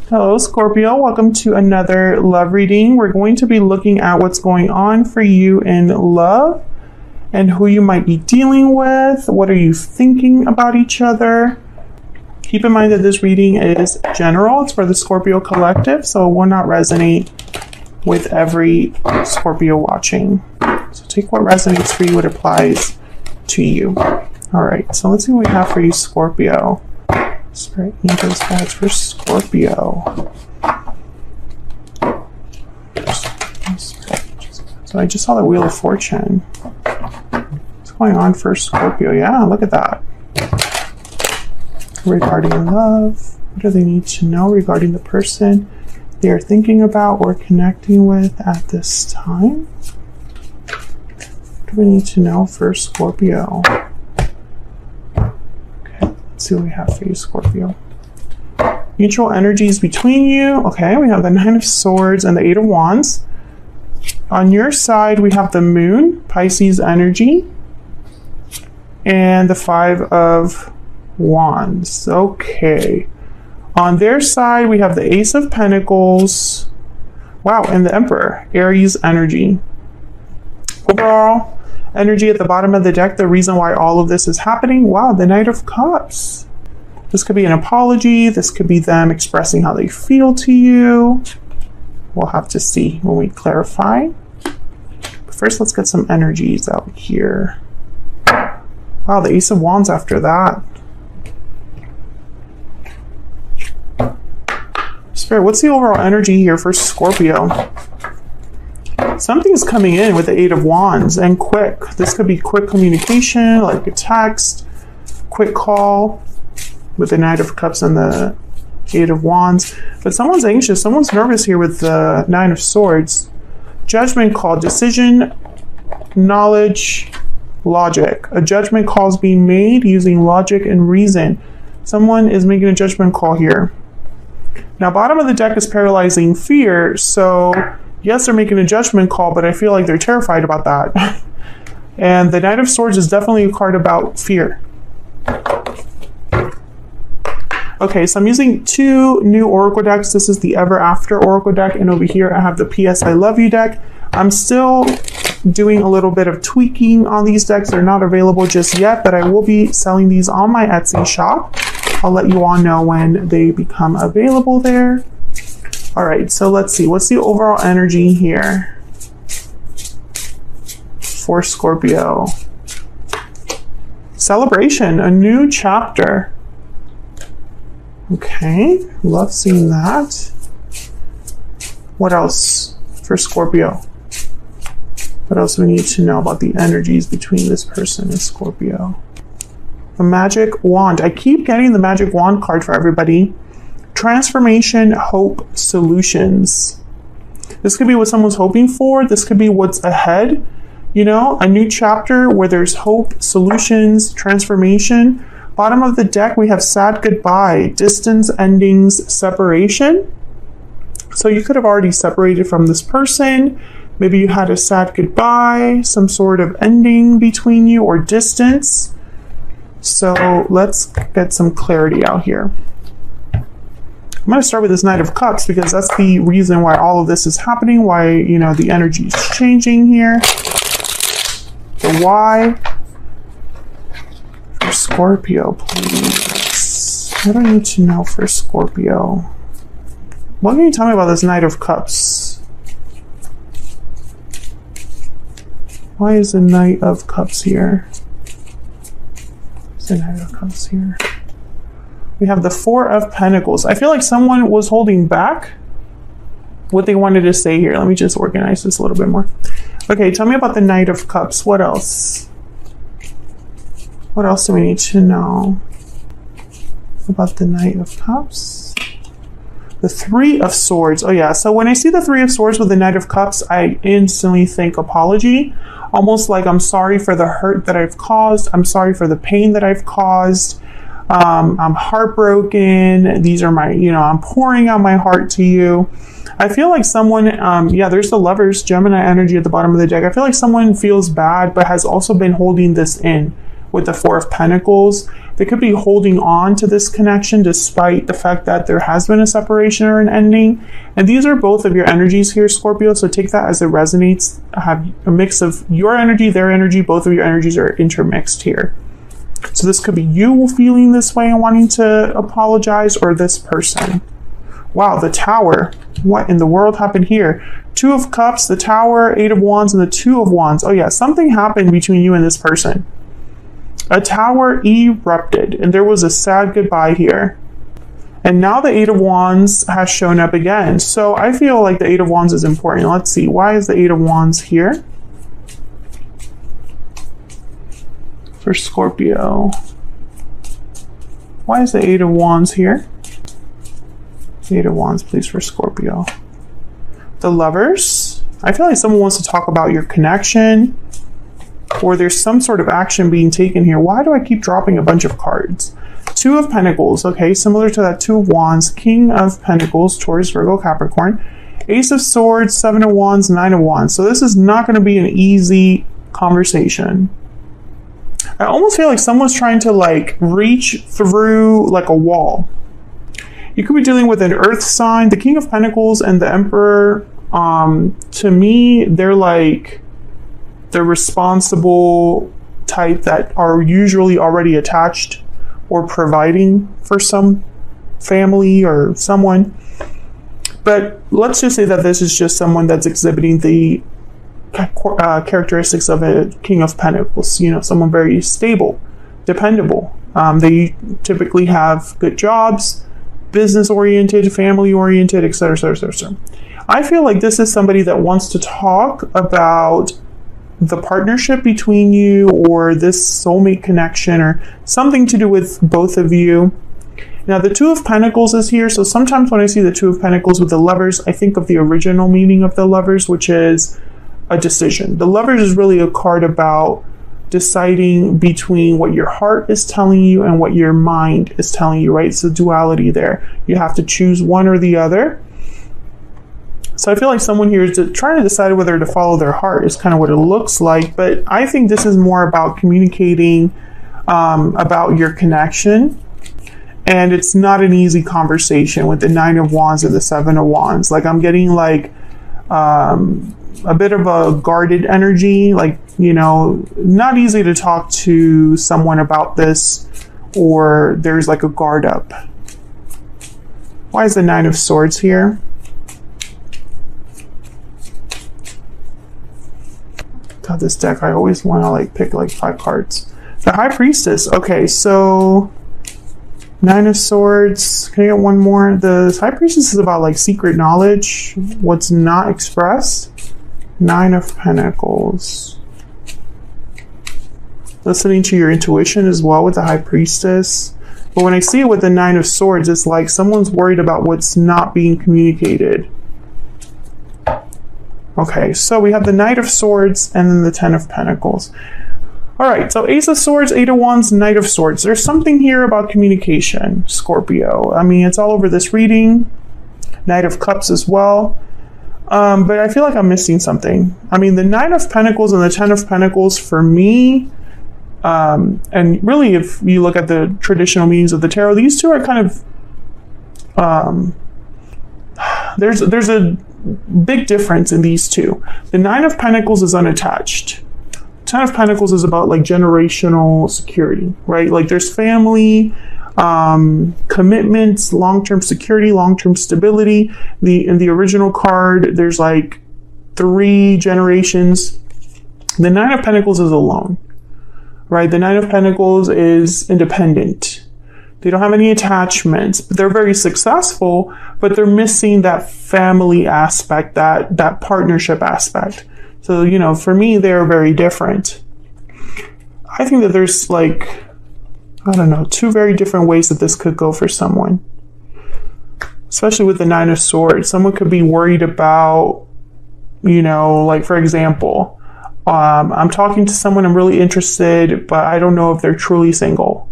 Hello, Scorpio. Welcome to another love reading. We're going to be looking at what's going on for you in love and who you might be dealing with. What are you thinking about each other? Keep in mind that this reading is general. It's for the Scorpio collective, so it will not resonate with every Scorpio watching. So take what resonates for you, what applies to you. All right, so let's see what we have for you, Scorpio. Spirit angels guides for Scorpio. So I just saw the Wheel of Fortune. What's going on for Scorpio? Yeah, look at that. Regarding love, what do they need to know regarding the person they are thinking about or connecting with at this time? What do we need to know for Scorpio? Let's see what we have for you, Scorpio. Mutual energies between you. Okay, we have the Nine of Swords and the Eight of Wands. On your side, we have the Moon, Pisces energy, and the Five of Wands. Okay. On their side, we have the Ace of Pentacles. Wow, and the Emperor, Aries energy. Overall energy at the bottom of the deck, the reason why all of this is happening. Wow, the Knight of Cups. This could be an apology. This could be them expressing how they feel to you. We'll have to see when we clarify. But first, let's get some energies out here. Wow, the Ace of Wands after that. Spirit, what's the overall energy here for Scorpio? Something's coming in with the Eight of Wands, and quick. This could be quick communication, like a text, quick call with the Knight of Cups and the Eight of Wands. But someone's anxious, someone's nervous here with the Nine of Swords. Judgment call, decision, knowledge, logic. A judgment call is being made using logic and reason. Someone is making a judgment call here. Now, bottom of the deck is paralyzing fear, so yes, they're making a judgment call, but I feel like they're terrified about that. And the Knight of Swords is definitely a card about fear. Okay, so I'm using two new Oracle decks. This is the Ever After Oracle deck, and over here I have the PS I Love You deck. I'm still doing a little bit of tweaking on these decks. They're not available just yet, but I will be selling these on my Etsy shop. I'll let you all know when they become available there. All right, so let's see. What's the overall energy here for Scorpio? Celebration, a new chapter. Okay, love seeing that. What else for Scorpio? What else do we need to know about the energies between this person and Scorpio? The Magic Wand. I keep getting the Magic Wand card for everybody. Transformation, hope, solutions. This could be what someone's hoping for. This could be what's ahead. You know, a new chapter where there's hope, solutions, transformation. Bottom of the deck, we have sad goodbye, distance, endings, separation. So you could have already separated from this person. Maybe you had a sad goodbye, some sort of ending between you or distance. So let's get some clarity out here. I'm going to start with this Knight of Cups because that's the reason why all of this is happening, why, you know, the energy is changing here. The why for Scorpio, please. What do I need to know for Scorpio? What can you tell me about this Knight of Cups? Why is the Knight of Cups here? The Knight of Cups here. We have the Four of Pentacles. I feel like someone was holding back what they wanted to say here. Let me just organize this a little bit more. Okay, tell me about the Knight of Cups. What else? What else do we need to know about the Knight of Cups? The Three of Swords. Oh yeah, so when I see the Three of Swords with the Knight of Cups, I instantly think apology. Almost like I'm sorry for the hurt that I've caused. I'm sorry for the pain that I've caused. I'm heartbroken. These are my, you know, I'm pouring out my heart to you. I feel like someone, yeah, there's the Lovers, Gemini energy at the bottom of the deck. I feel like someone feels bad, but has also been holding this in with the Four of Pentacles. They could be holding on to this connection despite the fact that there has been a separation or an ending. And these are both of your energies here, Scorpio. So take that as it resonates. Have a mix of your energy, their energy. Both of your energies are intermixed here. So this could be you feeling this way and wanting to apologize, or this person. Wow, the Tower. What in the world happened here? Two of Cups, the Tower, Eight of Wands, and the Two of Wands. Oh yeah, something happened between you and this person. A tower erupted, and there was a sad goodbye here. And now the Eight of Wands has shown up again. So I feel like the Eight of Wands is important. Let's see, why is the Eight of Wands here? For Scorpio. Why is the Eight of Wands here? Eight of Wands, please, for Scorpio. The Lovers. I feel like someone wants to talk about your connection, or there's some sort of action being taken here. Why do I keep dropping a bunch of cards? Two of Pentacles, okay, similar to that Two of Wands. King of Pentacles, Taurus, Virgo, Capricorn. Ace of Swords, Seven of Wands, Nine of Wands. So this is not going to be an easy conversation. I almost feel like someone's trying to like reach through like a wall. You could be dealing with an earth sign. The King of Pentacles and the Emperor, to me, they're like the responsible type that are usually already attached or providing for some family or someone. But let's just say that this is just someone that's exhibiting the characteristics of a King of Pentacles, you know, someone very stable, dependable. They typically have good jobs, business-oriented, family-oriented, etc., etc., etc. I feel like this is somebody that wants to talk about the partnership between you, or this soulmate connection, or something to do with both of you. Now, the Two of Pentacles is here, so sometimes when I see the Two of Pentacles with the Lovers, I think of the original meaning of the Lovers, which is a decision. The Lovers is really a card about deciding between what your heart is telling you and what your mind is telling you, right? It's a duality there. You have to choose one or the other. So I feel like someone here is trying to decide whether to follow their heart is kind of what it looks like. But I think this is more about communicating about your connection. And it's not an easy conversation with the Nine of Wands and the Seven of Wands. Like I'm getting like a bit of a guarded energy, like, you know, not easy to talk to someone about this, or there's like a guard up. Why is the Nine of Swords here? God, this deck, I always want to like pick like 5 cards. The High Priestess. Okay, so Nine of Swords. Can I get one more? The High Priestess is about like secret knowledge, what's not expressed. Nine of Pentacles. Listening to your intuition as well with the High Priestess. But when I see it with the Nine of Swords, it's like someone's worried about what's not being communicated. Okay, so we have the Knight of Swords and then the Ten of Pentacles. All right, so Ace of Swords, Eight of Wands, Knight of Swords. There's something here about communication, Scorpio. I mean, it's all over this reading. Knight of Cups as well. But I feel like I'm missing something. I mean, the Nine of Pentacles and the Ten of Pentacles for me, and really if you look at the traditional meanings of the tarot, these two are kind of, there's a big difference in these two. The Nine of Pentacles is unattached. Ten of Pentacles is about like generational security, right? Like there's family, commitments, long-term security, long-term stability. In the original card, there's like 3 generations. The Nine of Pentacles is alone, right? The Nine of Pentacles is independent. They don't have any attachments. They're very successful, but they're missing that family aspect, that partnership aspect. So, you know, for me, they're very different. I think that there's like, I don't know, 2 very different ways that this could go for someone. Especially with the Nine of Swords. Someone could be worried about, you know, like for example, I'm talking to someone, I'm really interested, but I don't know if they're truly single,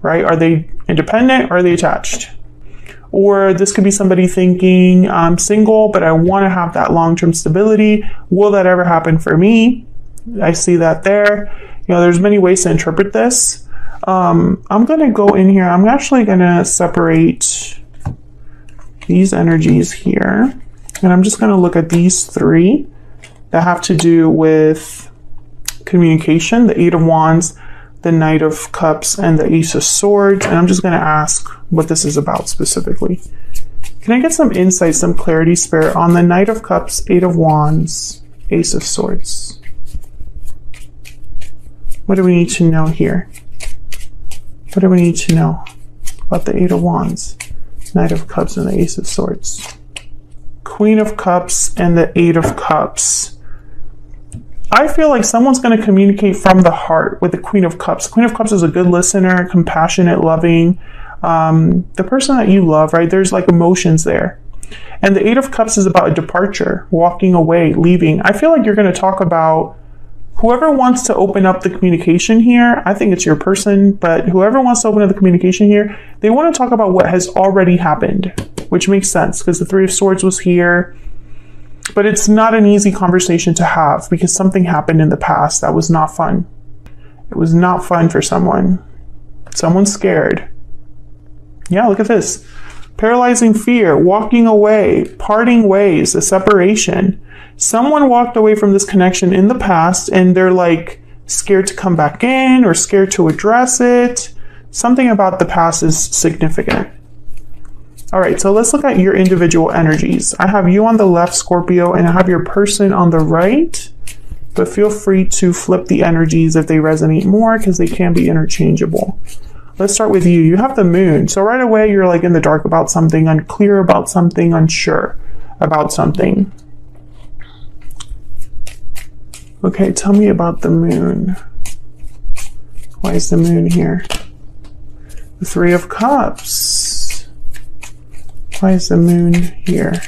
right? Are they independent or are they attached? Or this could be somebody thinking, I'm single, but I want to have that long-term stability. Will that ever happen for me? I see that there. You know, there's many ways to interpret this. I'm going to go in here. I'm actually going to separate these energies here. And I'm just going to look at these three that have to do with communication, the Eight of Wands, the Knight of Cups, and the Ace of Swords. And I'm just going to ask what this is about specifically. Can I get some insight, some clarity, Spirit, on the Knight of Cups, Eight of Wands, Ace of Swords? What do we need to know here? What do we need to know about the Eight of Wands, Knight of Cups, and the Ace of Swords? Queen of Cups and the Eight of Cups. I feel like someone's going to communicate from the heart with the Queen of Cups. Queen of Cups is a good listener, compassionate, loving. The person that you love, right? There's like emotions there. And the Eight of Cups is about a departure, walking away, leaving. I feel like you're going to talk about whoever wants to open up the communication here. I think it's your person, but whoever wants to open up the communication here, they want to talk about what has already happened, which makes sense because the Three of Swords was here. But it's not an easy conversation to have because something happened in the past that was not fun. It was not fun for someone. Someone's scared. Yeah, look at this. Paralyzing fear, walking away, parting ways, a separation. Someone walked away from this connection in the past and they're like scared to come back in or scared to address it. Something about the past is significant. All right, so let's look at your individual energies. I have you on the left, Scorpio, and I have your person on the right. But feel free to flip the energies if they resonate more because they can be interchangeable. Let's start with you. You have the moon. So right away, you're like in the dark about something, unclear about something, unsure about something. Okay, tell me about the moon. Why is the moon here? The Three of Cups. Why is the moon here?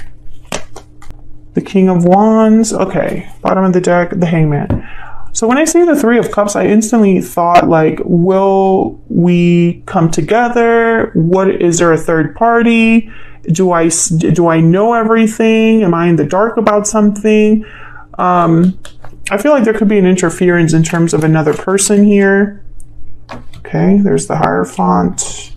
The King of Wands. Okay, bottom of the deck, the Hangman. So when I see the Three of Cups, I instantly thought like, will we come together? Is there a third party? Do I know everything? Am I in the dark about something? I feel like there could be an interference in terms of another person here. Okay, there's the Hierophant.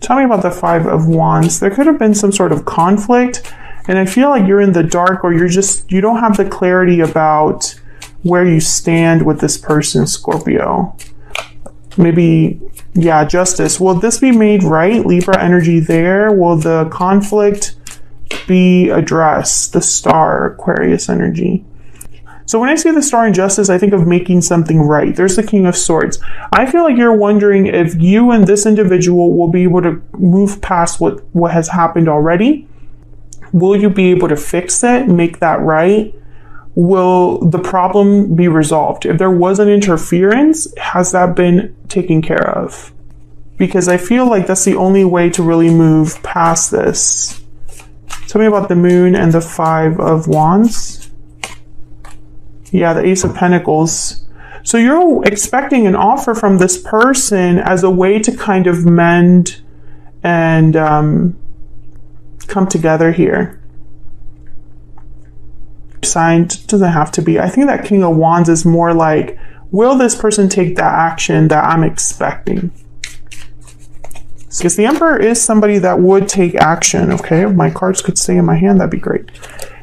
Tell me about the Five of Wands. There could have been some sort of conflict, and I feel like you're in the dark or you don't have the clarity about where you stand with this person, Scorpio. Maybe, yeah, justice. Will this be made right? Libra energy there. Will the conflict be addressed? The Star, Aquarius energy. So when I see the Star in justice, I think of making something right. There's the King of Swords. I feel like you're wondering if you and this individual will be able to move past what has happened already. Will you be able to fix it, make that right? Will the problem be resolved? If there was an interference, has that been taken care of? Because I feel like that's the only way to really move past this. Tell me about the moon and the Five of Wands. Yeah, the Ace of Pentacles. So you're expecting an offer from this person as a way to kind of mend and come together here. Signed doesn't have to be. I think that King of Wands is more like, will this person take that action that I'm expecting? Because the Emperor is somebody that would take action. Okay, if my cards could stay in my hand, that'd be great.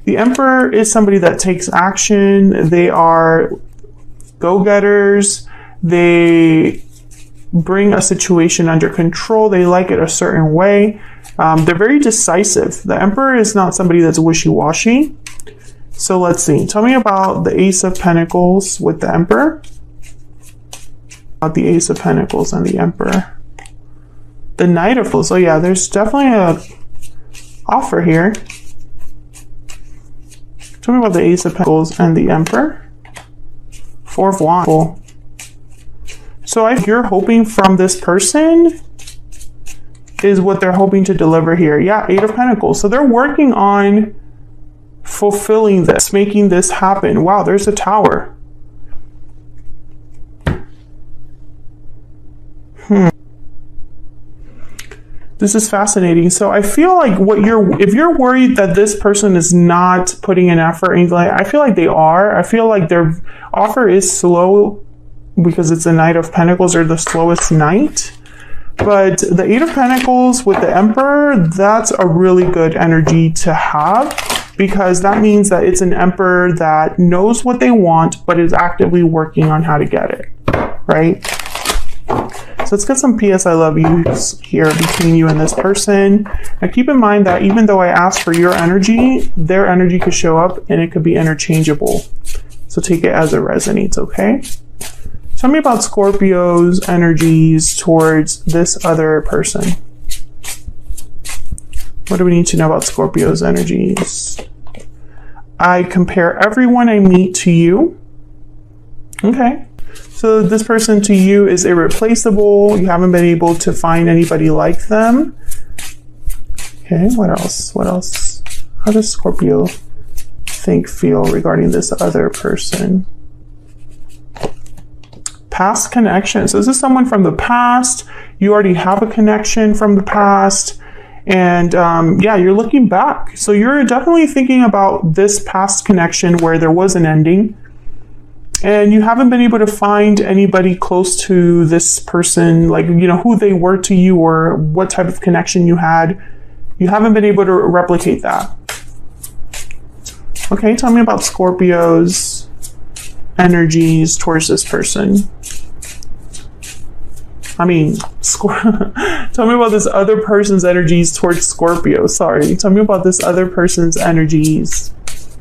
The Emperor is somebody that takes action. They are go-getters. They bring a situation under control. They like it a certain way. They're very decisive. The Emperor is not somebody that's wishy-washy. So let's see. Tell me about the Ace of Pentacles with the Emperor. About the Ace of Pentacles and the Emperor. The Knight of Fools. So yeah, there's definitely a offer here. Tell me about the Ace of Pentacles and the Emperor. Four of Wands. So if you're hoping from this person is what they're hoping to deliver here. Yeah, Eight of Pentacles. So they're working on fulfilling this, making this happen. Wow, there's a Tower. This is fascinating. So I feel like if you're worried that this person is not putting an effort, I feel like they are. I feel like their offer is slow because it's the Knight of Pentacles, or the slowest knight. But the Eight of Pentacles with the Emperor, that's a really good energy to have, because that means that it's an Emperor that knows what they want, but is actively working on how to get it, right? So let's get some PS I love yous here between you and this person. Now keep in mind that even though I ask for your energy, their energy could show up and it could be interchangeable. So take it as it resonates, okay? Tell me about Scorpio's energies towards this other person. What do we need to know about Scorpio's energies? I compare everyone I meet to you. Okay. So this person to you is irreplaceable. You haven't been able to find anybody like them. Okay, what else? What else? How does Scorpio feel regarding this other person? Past connection. So this is someone from the past. You already have a connection from the past. And yeah, you're looking back. So you're definitely thinking about this past connection where there was an ending. And you haven't been able to find anybody close to this person, like, you know, who they were to you or what type of connection you had. You haven't been able to replicate that. Okay, tell me about Scorpio's energies towards this person. I mean, tell me about this other person's energies towards Scorpio. Sorry, tell me about this other person's energies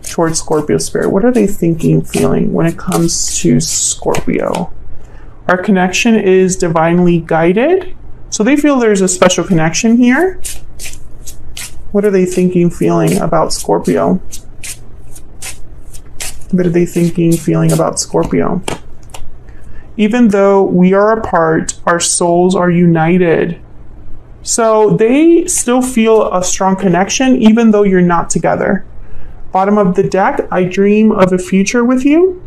towards Scorpio spirit. What are they thinking, feeling when it comes to Scorpio? Our connection is divinely guided. So they feel there's a special connection here. What are they thinking, feeling about Scorpio? What are they thinking, feeling about Scorpio? Even though we are apart, our souls are united. So they still feel a strong connection, even though you're not together. Bottom of the deck, I dream of a future with you.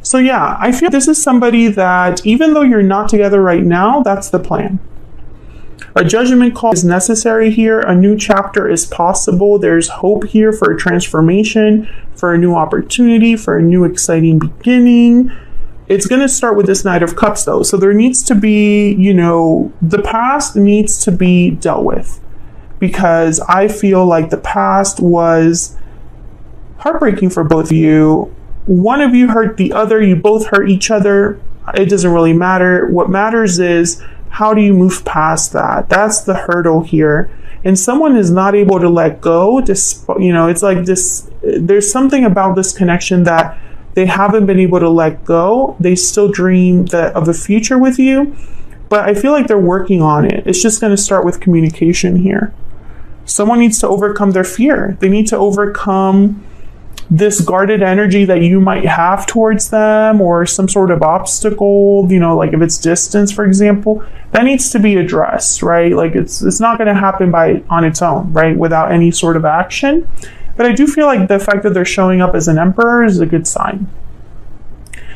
So yeah, I feel this is somebody that even though you're not together right now, that's the plan. A judgment call is necessary here. A new chapter is possible. There's hope here for a transformation, for a new opportunity, for a new exciting beginning. It's going to start with this Knight of Cups though. So there needs to be, you know, the past needs to be dealt with. Because I feel like the past was heartbreaking for both of you. One of you hurt the other, you both hurt each other. It doesn't really matter. What matters is, how do you move past that? That's the hurdle here. And someone is not able to let go. You know, it's like this, there's something about this connection that they haven't been able to let go. They still dream of a future with you, but I feel like they're working on it. It's just going to start with communication here. Someone needs to overcome their fear. They need to overcome this guarded energy that you might have towards them, or some sort of obstacle, you know, like if it's distance, for example, that needs to be addressed, right? Like it's not going to happen on its own, right? Without any sort of action. But I do feel like the fact that they're showing up as an emperor is a good sign.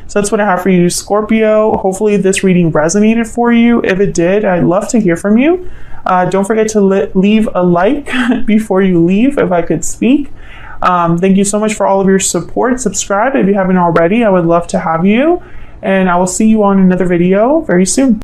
So that's what I have for you, Scorpio. Hopefully this reading resonated for you. If it did, I'd love to hear from you. Don't forget to leave a like before you leave, if I could speak. Thank you so much for all of your support. Subscribe if you haven't already. I would love to have you. And I will see you on another video very soon.